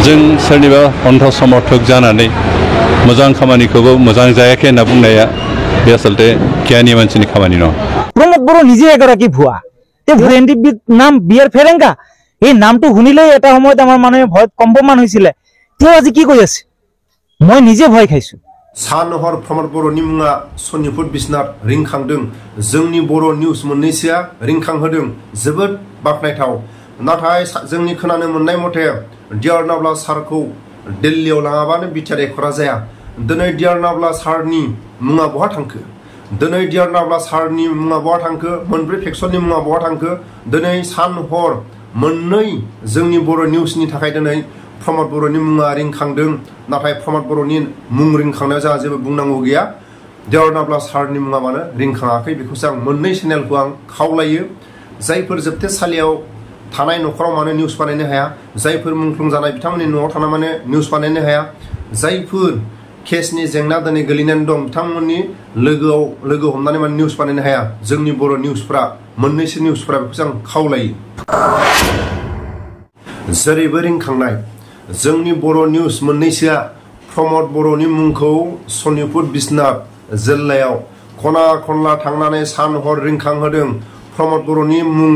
जों सोरनिबा अन्थ समर्थक जानानै मोजां खामानिखौबो मोजां जायाखै होनना बुंनाया बे आसलते गियानि मानसिनि खामानि नङा। प्रमोद बर' নিজে এগৰাকী ভুৱা এনডিবিৰ নাম বিয়াৰ ফেৰেংগা এই নামটো শুনিলেই এটা সময়ত আমাৰ মানুহে ভয়ত কম্পমান হৈছিলে তেওঁ আজি কি কৈ আছে মই নিজে ভয় খাইছো। सानहर प्रमोद बर'नि मुङा सनिपुर बिश्वनाथ रिंखांदों जोंनि बर' निउस मोननैसोआ रिंखांहोदों जोबोद बाखनायथाव। नाथाय जोंनि खोनानो मोननाय मथे डियार नाब्ला सारखौ दिल्लीयाव लाङाबानो बिटिआर एकरा जाया। दिनै डियार नाब्ला सारनि मुङा बहा थांखो दिनै डियार नाब्ला सारनि मुङा बहा थांखो मोनब्रै फेक्सननि मुङा बहा थांखो दिनै सानहर मोननै जोंनि बर' निउसनि थाखाय दिनै प्रमोद बर'नि मुङा रिंखांदों। नाथाय प्रमोद बर'नि मुं रिंखांनायाव जोंहा जेबो बुंनांगौ गैया। डियार नाब्ला सारनि मुङा मानो रिंखाङाखै बेखौसो आं मोननै चेनेलखौ आं खावलायो। जायफोर जोबथेसालियाव थानाय न'खराव मानो निउस बानायनो हाया जायफोर मुंख्लं जानाय बिथांमोननि न'आव थाना माने निउस बानायनो हाया जायफोर केसनि जेंना दिनै गोलैनानै दं बिथांमोननि लोगो हमनानै माने निउस बानायनो हाया जोंनि बर' निउसफ्रा मोननैसो निउसफ्रा बेखौसो आं खावलायो। जेरैबो रिंखांनाय जोंनि बर' निउस मोननैसोआ प्रमोद बर'नि मुंखौ सनिपुर बिश्वनाथ जिल्लायाव खना खनला थांनानै सानहर रिंखांहोदों। प्रमोद बर'नि मुं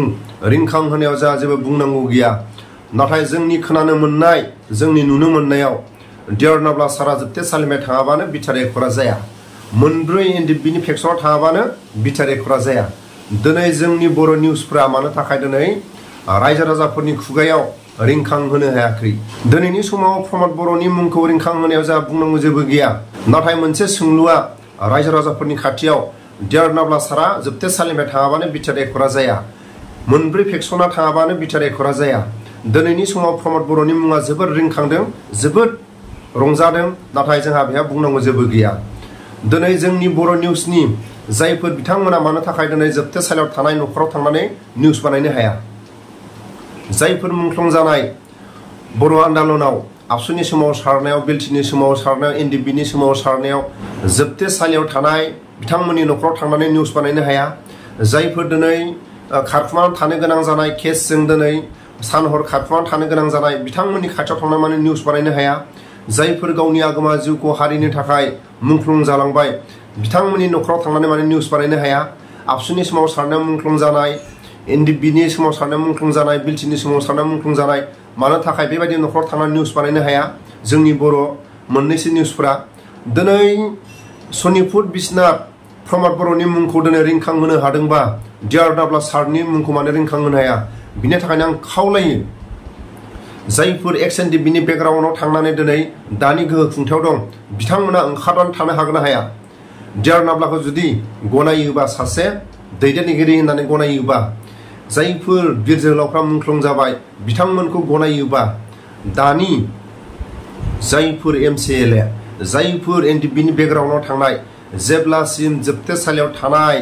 रिंखांहोनायाव जोंहा जेबो बुंनांगौ गैया। नाथाय जोंनि खोनानो मोननाय जोंनि नुनो मोननायाव डियार नाब्ला सारा जोबथेसालिनिफ्राय थाङाबानो बिटिआर एकरा जाया मोनब्रै एनडिबिनि फेक्सनाव थाङाबानो बिटिआर एकरा जाया। दिनै जोंनि बर' निउसफ्रा मानो थाखाय दिनै रायजो राजाफोरनि खुगायाव रिंखांहोनो हायाखै। दिनैनि समाव प्रमोद बर'नि मुंखौ रिंखांहोनायाव जोंहा बुंनांगौ जेबो गैया। नाथाय मोनसे सोंलुआ रायजो राजाफोरनि खाथियाव डियार नाब्ला सारा जोबथेसालिनिफ्राय थाङाबानो बिटिआर एकरा जाया मोनब्रै फेक्सना थाङाबानो बिटिआर एकरा जाया। दिनैनि समाव प्रमोद बर'नि मुङा जोबोद रिंखांदों जोबोद रंजादों। नाथाय जोंहा बेहा बुंनांगौ जेबो गैया। दिनै जोंनि बर' निउसनि जायफोर बिथांमोना मानो थाखाय दिनै जोबथेसालियाव थानाय न'खराव थांनानै निउस बानायनो हाया जायफोर मुंख्लं जानाय बर' आन्दलनाव आबसुनि समाव सारनायाव बेलटिनि समाव सारनायाव एनडिबिनि समाव सारनायाव जोबथेसालियाव थानाय बिथांमोननि न'खराव थांनानै निउस बानायनो हाया जायफोर दिनै खारखुमानानै थानो गोनां जानाय केसजों दिनै सानहर खारखुमानानै थानो गोनां जानाय बिथांमोननि खाथियाव थांनानै माने निउस बानायनो हाया जायफोर गावनि आगोमा जिउखौ हारिनि थाखाय मुंख्लं जालांबाय बिथांमोननि न'खराव थांनानै माने निउस बानायनो हाया। आबसुनि समाव सारनायाव मुंख्लं जानाय एनडिबिनि समाव सारनायाव मुंख्लं जानाय बिलटिनि समाव सारनायाव मुंख्लं जानाय मानो थाखाय बेबायदि न'खराव थांनानै निउस बानायनो हाया जोंनि बर' मोननैसो निउसफ्रा दिनै सनिपुर बिश्वनाथ प्रमोद बर'नि मुंखौ दिनै रिंखांहोनो हादोंबा डियार नाब्ला सारनि मुंखौ मानो रिंखांहोनो हाया बिनि थाखायनो आं खावलायो जायफोर एक्स एनडिबिनि बेकग्राउन्डआव थांनानै दिनै दानि गोहो खुंथायाव दं बिथांमोना ओंखारनानै थानो हागोन ना हाया। डियार नाब्लाखौ जुदि गनायोबा सासे दैदेनगिरि होननानै गनायोबा जायफोर बिर जोहोलावफ्रा मुंख्लं जाबाय बिथांमोनखौ गनायोबा दानि जायफोर एमसिएलए जायफोर एनडिबिनि बेकग्राउन्डआव थांनाय जेब्लासिम जोबथेसालियाव थानाय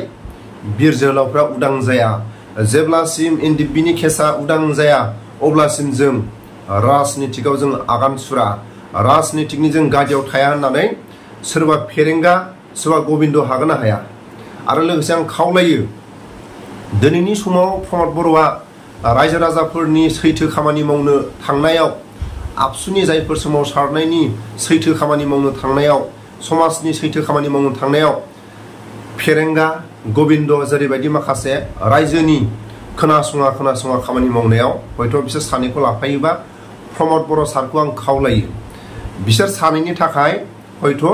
बिर जोहोलावफ्रा उदां जाया जेब्लासिम एनडिबिनि केसा उदां जाया अब्लासिम जों राजनितिकआव जों आगान सुरा राजनितिकनि जों गादियाव थाया होननानै सोरबा फेरेंगा सोरबा गबिन्द हागोन ना हाया। आरो लोगोसे आं खावलायो दिनैनि समाव प्रमोद बर'आ रायजो राजाफोरनि सैथो खामानि मावनो थांनायाव आबसुनि जायफोर समाव सारनायनि सैथो खामानि मावनो थांनायाव समाजनि सैथो खामानि मावनो थांनायाव फेरेंगा गबिन्द जेरैबायदि माखासे रायजोनि खोनासङा खामानि मावनायाव हयथ' बिसोर सानैखौ लाफायोबा प्रमोद बर' सारखौ आं खावलायो बिसोर सानैनि थाखाय हयथ'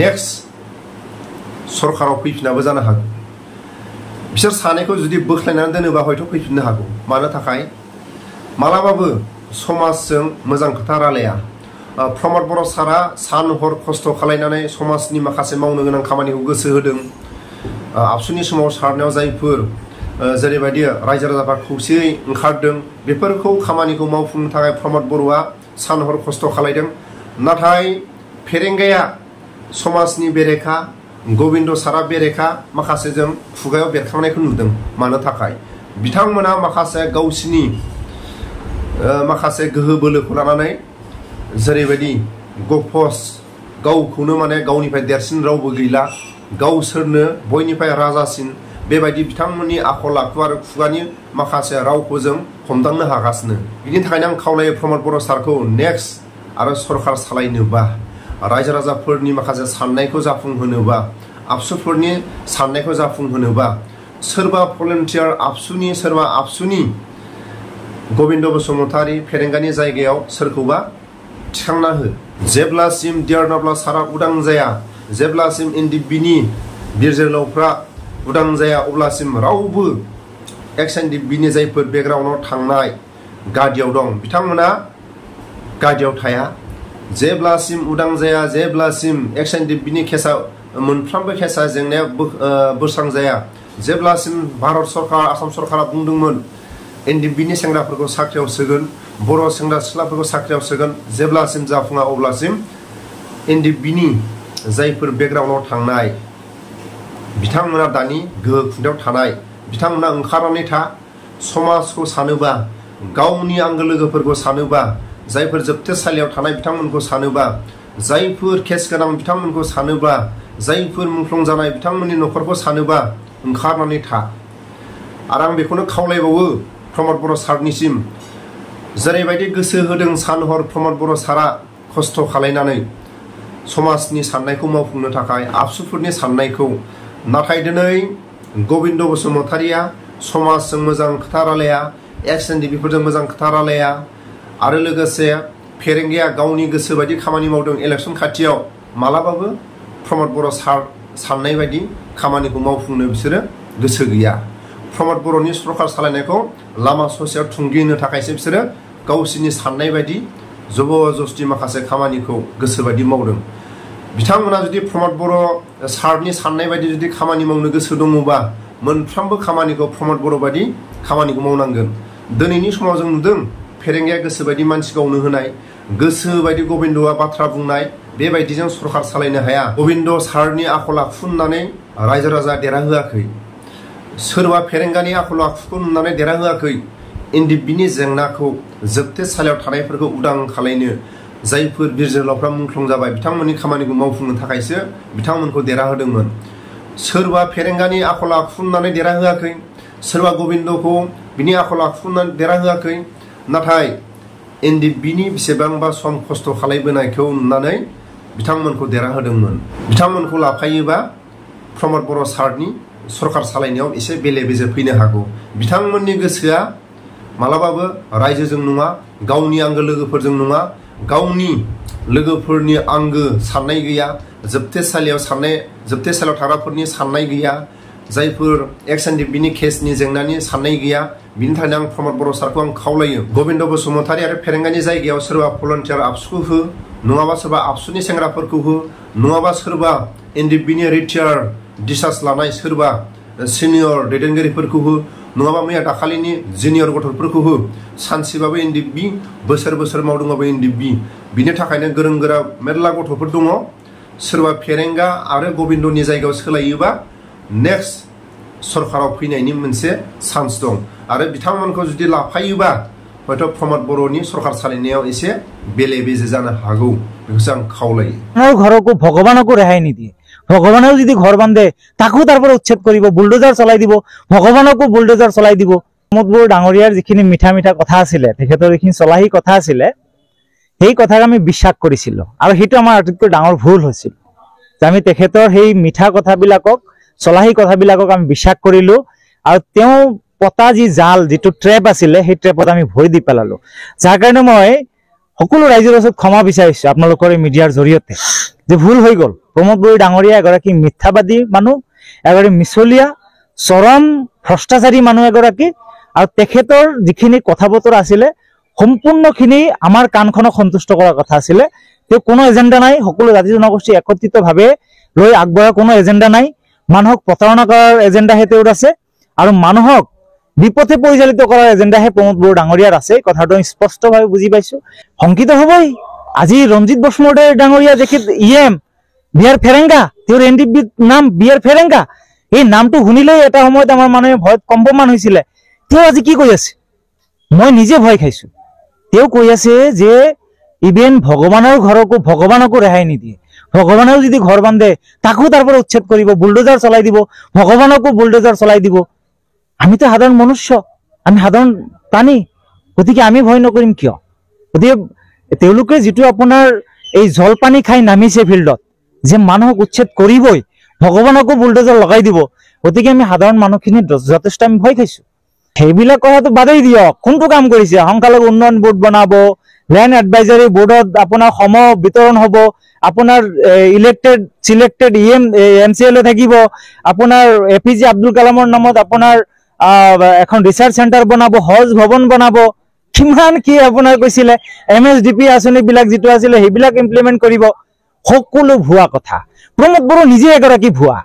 नेक्स्ट सरकाराव फैफिनाबो जानो हागौ बिसोर सानैखौ जुदि बोख्लायनानै दोनोबा हयथ' फैफिननो हागौ मानो थाखाय मालाबाबो समाजजों मोजां खोथा रायलाया। प्रमोद बर' सारा सान हर खस्थ' खालायनानै समाजनि माखासे मावनो गोनां खामानिखौ गोसो होदों। आबसुनि समाव सारनायाव जायफोर जेरैबायदि रायजो राजाफ्रा खौसेयै ओंखारदों बेफोरखौ खामानिखौ मावफुंनो थाखाय प्रमोद बर'आ सान हर खस्थ' खालायदों। नाथाय फेरेंगाया समाजनि बेरेखा गबिन्द सारा बेरेखा माखासे जों खुगायाव बेरखांनायखौ नुदों मानो थाखाय बिथांमोना माखासे गावसिनि माखासे गोहो बोलोखौ लानानै जेरैबायदि गफस गावखौनो माने गावनिफ्राय देरसिन रावबो गैला गावसोरनो बयनिफ्राय राजासिन बेबायदि बिथांमोननि आखल आखु आरो खुगानि माखासे रावखौ जों हमदांनो हागासिनो। बिनि थाखायनो आं खावलायो प्रमोद बर' सारखौ नेक्स्ट आरो सरखार सालायनोबा रायजो राजाफोरनि माखासे साननायखौ जाफुंहोनोबा आबसुफोरनि साननायखौ जाफुंहोनोबा सोरबा भलन्टियार आबसुनि गबिन्द बसुमतारी फेरेंगानि जायगायाव सोरखौबा थिखांना हो। जेब्लासिम डिआर नाब्ला सारा उदां जाया, जेब्लासिम एनडिएफबिनि बिर जोहोलावफ्रा उदां जाया, अब्लासिम रावबो एक्स एनडिएफबिनि जायफोर बेकग्राउन्डआव थांनाय गादियाव दं बिथांमोना गादियाव थाया। जेब्लासिम उदां जाया, जेब्लासिम एक्स एनडिएफबिनि केसा मोनफ्रोमबो केसा जेंनाया बोस्रां जाया, जेब्लासिम भारत सरकार आसाम सरकारा बुंदोंमोन एनडिएफबिनि सेंग्राफोरखौ साख्रियाव सोगोन, बर' सेंग्रा सिख्लाफोरखौ साख्रियाव सोगोन, जेब्लासिम जाफुङा अब्लासिम एनडिएफबिनि जायफोर बेकग्राउन्डआव थांनाय बिथांमोना दानि गोहो खुंथायाव थानाय बिथांमोना ओंखारनानै था। समाजखौ सानोबा, गावनि आंगो लोगोफोरखौ सानोबा, जायफोर जोबथेसालियाव थानाय बिथांमोनखौ सानोबा, जायफोर केस गोनां बिथांमोनखौ सानोबा, जायफोर मुंख्लं जानाय बिथांमोननि न'खरखौ सानोबा ओंखारनानै था। आरो आं बेखौनो खावलायबावो प्रमद बर' सारनिसिम, जेरैबायदि गोसो होदों सान हर प्रमद बर' सारा खस्थ' खालायनानै समाजनि साननायखौ मावफुंनो थाखाय आबसुफोरनि साननायखौ, नाथाय दिनै गबिन्द बसुमतारीया समाजजों मोजां खोथा रायलाया, एक्स एनडिएफबिफोरजों मोजां खोथा रायलाया, आरो लोगोसे फेरेंगाया गावनि गोसो बायदि खामानि मावदों। इलेक्सन खाथियाव मालाबाबो प्रमद बर' सार साननाय बायदि खामानिखौ मावफुंनो बिसोरो गोसो गैया। प्रमद बर'नि सरकार सालायनायखौ लामा ससेयाव थुंगिनो थाखायसो बिसोरो गावसोरनि साननाय बायदि जबरदस्ति माखासे खामानिखौ गोसो बायदि मावदों। बिथांमोना जुदि प्रमद बर' सारनि साननाय बायदि जुदि खामानि मावनो गोसो दङबा मोनफ्रोमबो खामानिखौ प्रमद बर' बायदि खामानिखौ मावनांगोन। दिनैनि समाव जों नुदों फेरेंगाया गोसो बायदि मानसि गावनो होनाय, गोसो बायदि गबिन्दआ बाथ्रा बुंनाय, बेबायदिजों सरकार सालायनो हाया। गबिन्द सारनि आखल आखु नुनानै रायजो राजा देरहाहोआखै, सोरबा फेरेंगानि आखल आखुखौ नुनानै देरहाहोआखै। एनडिएफबिनि जेंनाखौ जोबथेसालियाव थानायफोरखौ उदां खालायनो जायफोर बिर जोहोलावफ्रा मुंख्लं जाबाय बिथांमोननि खामानिखौ मावफुंनो थाखायसो बिथांमोनखौ देरहाहोदोंमोन। सोरबा फेरेंगानि आखल आखु नुनानै देरहाहोआखै, सोरबा गबिन्दखौ बिनि आखल आखु नुनानै देरहाहोआखै, नाथाय एनडिएफबिनि बेसेबांबा सम खस्थ' खालायबोनायखौ नुनानै बिथांमोनखौ देरहाहोदोंमोन। बिथांमोनखौ लाफायोबा प्रमद बर' सारनि सरकार सालायनायाव एसे बेले बेजे फैनो हागौ। बिथांमोननि गोसोआ मालाबाबो रायजोजों नङा, गावनि आंगो लोगोफोरजों नङा, गावनि लोगोफोरनि आंगो साननाय गैया, जोबथेसालियाव थाग्राफोरनि साननाय गैया, जायफोर एक्स एनडिएफबिनि केसनि जेंनानि साननाय गैया। बिनि थाखायनो आं प्रमद बर' सारखौ आं खावलायो गबिन्द बसुमतारी आरो फेरेंगानि जायगायाव सोरबा भलन्टियार आबसुखौ हो, नङाबा सोरबा आबसुनि सेंग्राफोरखौ हो, नङाबा सोरबा एनडिएफबिनि रिटायार डिसार्ज लानाय सोरबा सिनियर दैदेनगिरिफोरखौ हो, नङाबा मैया दाखालिनि जुनियर गथ'फोरखौ हो। सानसेबाबो एनडिएफबि, बोसोर बोसोर मावदोंबाबो एनडिएफबि। बिनि थाखायनो गोरों गोरा मेरला गथ'फोर दङ। सोरबा फेरेंगा आरो गबिन्दनि जायगायाव सोलायोबा नेक्स्ट सरकाराव फैनायनि मोनसे चान्स दं। आरो बिथांमोनखौ जुदि लाफायोबा हयथ' प्रमद बर'नि सरकार सालायनायाव एसे बेले बेजे जानो हागौ, बेखौसो आं खावलायो। ঘরকো ভগবানকো রেহাই নিদিয়ে, ভগবানেও যদি ঘর বান্ধে তাকো তারপরে উচ্ছেদ কৰিব, বুলডোজাৰ চলাই দিব, ভগৱানকো বুলডোজাৰ চলাই দিব। প্ৰমোদ বড়ো ডাঙৰীয়াৰ যিখিনি মিঠা মিঠা কথা আছিলে, তেখেতৰ যিখিনি চলাহী কথা আছিলে, সেই কথাক আমি বিশ্বাস কৰিছিলো। আৰু সেইটো আমাৰ আটাইতকৈ ডাঙৰ ভুল হৈছিল যে আমি তেখেতৰ সেই মিঠা কথাবিলাকক, চলাহী কথাবিলাকক আমি বিশ্বাস কৰিলো। আৰু তেওঁ পতা যি জাল, যিটো ট্ৰেপ আছিলে, সেই ট্ৰেপত আমি ভৰি দি পেলালো। যাৰ কাৰণে মই সকলো ৰাইজৰ ওচৰত ক্ষমা বিচাৰিছো আপোনালোকৰ এই মিডিয়াৰ জৰিয়তে, যে ভুল হৈ গল। প্ৰমোদ বড়ো ডাঙৰীয়া এগৰাকী মিথ্যাবাদী মানুহ, এগৰাকী মিছলীয়া চৰম ভ্ৰষ্টাচাৰী মানুহ এগৰাকী। আৰু তেখেতৰ যিখিনি কথা বতৰা আছিলে সম্পূৰ্ণখিনি আমাৰ কাণখনক সন্তুষ্ট কৰাৰ কথা আছিলে। তেওঁ কোনো এজেণ্ডা নাই, সকলো জাতি জনগোষ্ঠী একত্ৰিতভাৱে লৈ আগবঢ়া কোনো এজেণ্ডা নাই। মানুহক প্ৰতাৰণা কৰাৰ এজেণ্ডাহে তেওঁৰ আছে, আৰু মানুহক বিপথে পৰিচালিত কৰাৰ এজেণ্ডাহে প্ৰমোদ বড়ো ডাঙৰীয়াৰ আছে। কথাটো আমি স্পষ্টভাৱে বুজি পাইছো। শংকিত হবই, আজি ৰঞ্জিত বসুমতাৰী ডাঙৰীয়া তেখেত ইএম বিআৰ ফেৰেংগা, তেওঁৰ এনডিএফবিৰ নাম বিআৰ ফেৰেংগা, এই নামটো শুনিলেই এটা সময়ত আমাৰ মানুহে ভয়ত কম্পমান হৈছিলে। তেওঁ আজি কি কৈ আছে, মই নিজে ভয় খাইছো। তেওঁ কৈ আছে যে ইভেন ভগৱানৰ ঘৰকো ভগৱানকো ৰেহাই নিদিয়ে, ভগৱানেও যদি ঘৰ বান্ধে তাকো তাৰপৰা উচ্ছেদ কৰিব, বুলডোজাৰ চলাই দিব, ভগৱানকো বুলডোজাৰ চলাই দিব। আমিতো সাধাৰণ মনুষ্য, আমি সাধাৰণ প্ৰাণী, গতিকে আমি ভয় নকৰিম কিয়? গতিকে তেওঁলোকে যিটো আপোনাৰ এই জলপানী খাই নামিছে ফিল্ডত যে মানুহক উচ্ছেদ কৰিবই, ভগৱানকো বুলডোজাৰ লগাই দিব, গতিকে আমি সাধাৰণ মানুহখিনি যথেষ্ট আমি ভয় খাইছো। সেইবিলাক কথাটো বাদেই দিয়ক, কোনটো কাম কৰিছে? সংখ্যালঘু উন্নয়ন বোৰ্ড বনাব, লেণ্ড এডভাইজাৰী বোৰ্ডত আপোনাৰ সম বিতৰণ হ'ব, আপোনাৰ ইলেক্টেড চিলেক্টেড MCLA থাকিব, আপোনাৰ APJ আব্দুল কালামৰ নামত আপোনাৰ এখন ৰিচাৰ্চ চেণ্টাৰ বনাব, হজ ভৱন বনাব, কিমান কি আপোনাৰ কৈছিলে, MSDP আঁচনিবিলাক যিটো আছিলে সেইবিলাক ইমপ্লিমেণ্ট কৰিব, সকলো ভুৱা কথা। প্ৰমোদ বড়ো নিজে এগৰাকী ভুৱা।